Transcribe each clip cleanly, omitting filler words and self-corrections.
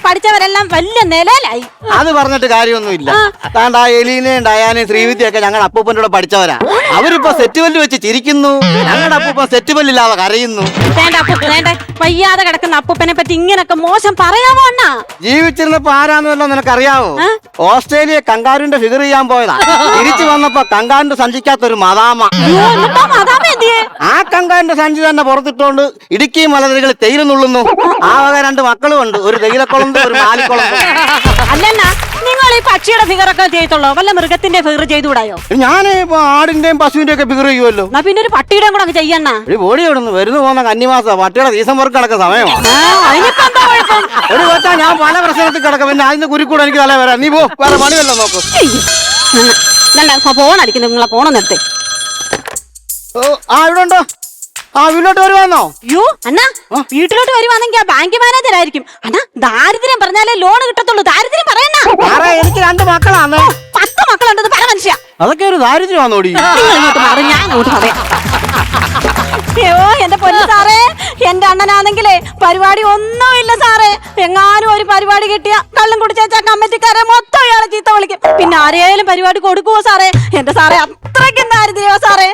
പഠിച്ചവരെല്ലാം വലിയ നിലയിലായി. അത് പറഞ്ഞിട്ട് കാര്യമൊന്നുമില്ല. താണ്ട് ആ എലീനയും ഡയാനയും ശ്രീവിദ്യയൊക്കെ ഞങ്ങളുടെ അപ്പൂപ്പൻ്റെ കൂടെ പഠിച്ചവരാ. അവരിപ്പോ സെറ്റുവെല്ല് വെച്ച് ചിരിക്കുന്നു, ഞങ്ങളുടെ അപ്പൂപ്പൻ സെറ്റുവെല്ലില്ലാതെ കരയുന്നു. വേണ്ട അപ്പൂപ്പ വേണ്ട, വയ്യാതെ കിടക്കുന്ന അപ്പൂപ്പനെ പറ്റി ഇങ്ങനൊക്കെ മോശം പറയാമോ അണ്ണാ? ജീവിച്ചിരുന്നപ്പോ ആരാന്നല്ലോ നിനക്കറിയാവോ? ഓസ്ട്രേലിയ കങ്കാരുവിന്റെ ഫിഗർ ചെയ്യാൻ പോയതാ. തിരിച്ചു വന്നപ്പോ കങ്കാരുന്റെ സഞ്ചിക്കാത്തൊരു മദാമ. ആ കങ്കാരുന്റെ സഞ്ചി തന്നെ പുറത്തിട്ടോണ്ട് ഇടുക്കി മലനിരകളിൽ തേയില നുള്ളുന്നു. ആ വക 2 മക്കളും ഉണ്ട്, ഒരു തേയിലക്കുളമ്പ് ഒരു മാലിക്കുളമ്പ്. അല്ലെന്ന നിങ്ങൾ ഈ പക്ഷിയുടെ ഫിഗർ ഒക്കെ ചെയ്തുള്ളൂ, വല്ല മൃഗത്തിന്റെ ഫിഗർ ചെയ്തുകൂടായോ? ഞാൻ ഇപ്പൊ ആടിന്റെയും പശുവിന്റെ ഒക്കെ ഫിഗർ ചെയ്യുമല്ലോ. എന്നാ പിന്നെ ഒരു പട്ടിയുടെ കൂടെ ഒക്കെ ചെയ്യണ്ണ. ഒരു ബോഡി എവിടുന്ന് വരുന്നു പോകുന്ന കന്നിമാസം പട്ടിയുടെ സീസൺ വർക്ക് കിടക്കുന്ന സമയമാണ്. ഒരു കൊച്ചാ ഞാൻ പല പ്രശ്നത്തിൽ കിടക്കും, പിന്നെ അതിന്റെ കുരിക്കൂടെ എനിക്ക് തല വരാം. നീ പോ, വേറെ പണിയല്ലോ നോക്കൂ. ഫോണടിക്കുന്നു, നിങ്ങളെ ഫോൺ നിർത്തി. ആ ഇവിടെ ഉണ്ടോ? ആ വീട്ടിലോട്ട് വരുവാന്നോ? അയ്യോ അണ്ണാ, വീട്ടിലോട്ട് വരുവാണെങ്കിൽ ബാങ്ക് മാനേജർ ആയിരിക്കും. അണ്ണാ ദാരിദ്ര്യം പറഞ്ഞാലേ ലോൺ കിട്ടത്തുള്ളൂ. ദാരിദ്ര്യം പറയണ. എനിക്ക് 2 മക്കളാണ്. 10 മക്കളുണ്ടെന്ന് പറ മനുഷ്യ. അതൊക്കെ ഒരു ദാരിദ്ര്യമാണോടി? ഞാൻ അങ്ങോട്ട് പറയാം. അയ്യോ എന്റെ പൊന്നു സാറേ, എന്റെ അണ്ണനാണെങ്കിലേ പരിപാടി ഒന്നുമില്ല സാറേ. എങ്ങാനും ഒരു പരിപാടി കിട്ടിയ കള്ളും കുടിച്ചാ കമ്മിറ്റിക്കാരെ മൊത്തം ഇയാളെ ചീത്ത വിളിക്കും. പിന്നെ ആരെയും പരിപാടി കൊടുക്കുവോ സാറേ? എന്റെ സാറേ അത്രയ്ക്കും ദാരിദ്ര്യമോ സാറേ?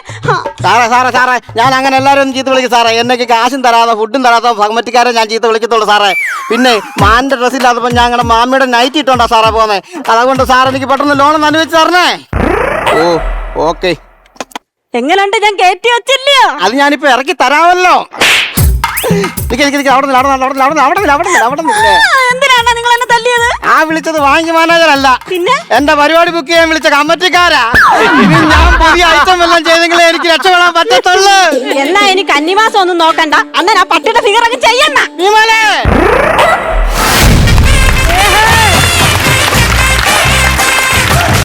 സാറേ ഞാൻ അങ്ങനെ എല്ലാവരും ചീത്ത വിളിക്കും സാറേ. എന്നൊക്കെ കാശും തരാതെ ഫുഡും തരാത്ത കമ്മിറ്റിക്കാരെ ഞാൻ ചീത്ത വിളിക്കത്തുള്ളൂ സാറേ. പിന്നെ മാന്റെ ഡ്രസ് ഇല്ലാത്തപ്പോ ഞങ്ങളുടെ മാമിയുടെ നൈറ്റ് ഇട്ടോണ്ടാ സാറേ പോന്നെ. അതുകൊണ്ട് സാർ എനിക്ക് പെട്ടെന്ന് ലോൺ അനുവദിച്ച് തരണേ. ഓ ഓക്കെ. എങ്ങനെയുണ്ട്? ഞാൻ കയറ്റി വെച്ചില്ലയോ? അത് ഞാനിപ്പോ ഇറക്കി തരാമല്ലോ. എന്തിനാണ് നിങ്ങൾ എന്നെ തല്ലിയത്? ആ വിളിച്ചത് ബാങ്ക് മാനേജർ അല്ല, പിന്നെ എന്റെ പരിപാടി ബുക്ക് ചെയ്യാൻ വിളിച്ച കമ്മിറ്റിക്കാരാ. ഞാൻ പുതിയ ഐറ്റം എല്ലാം ചെയ്തെങ്കിലേ എനിക്ക് രക്ഷപ്പെടാൻ പറ്റത്തുള്ളൂ. എന്നാ എനിക്ക് കന്നിമാസം ഒന്നും നോക്കണ്ട, അണ്ണൻ ആ പട്ടിയുടെ ഫിഗർ അങ്ങ് ചെയ്യണ്ട.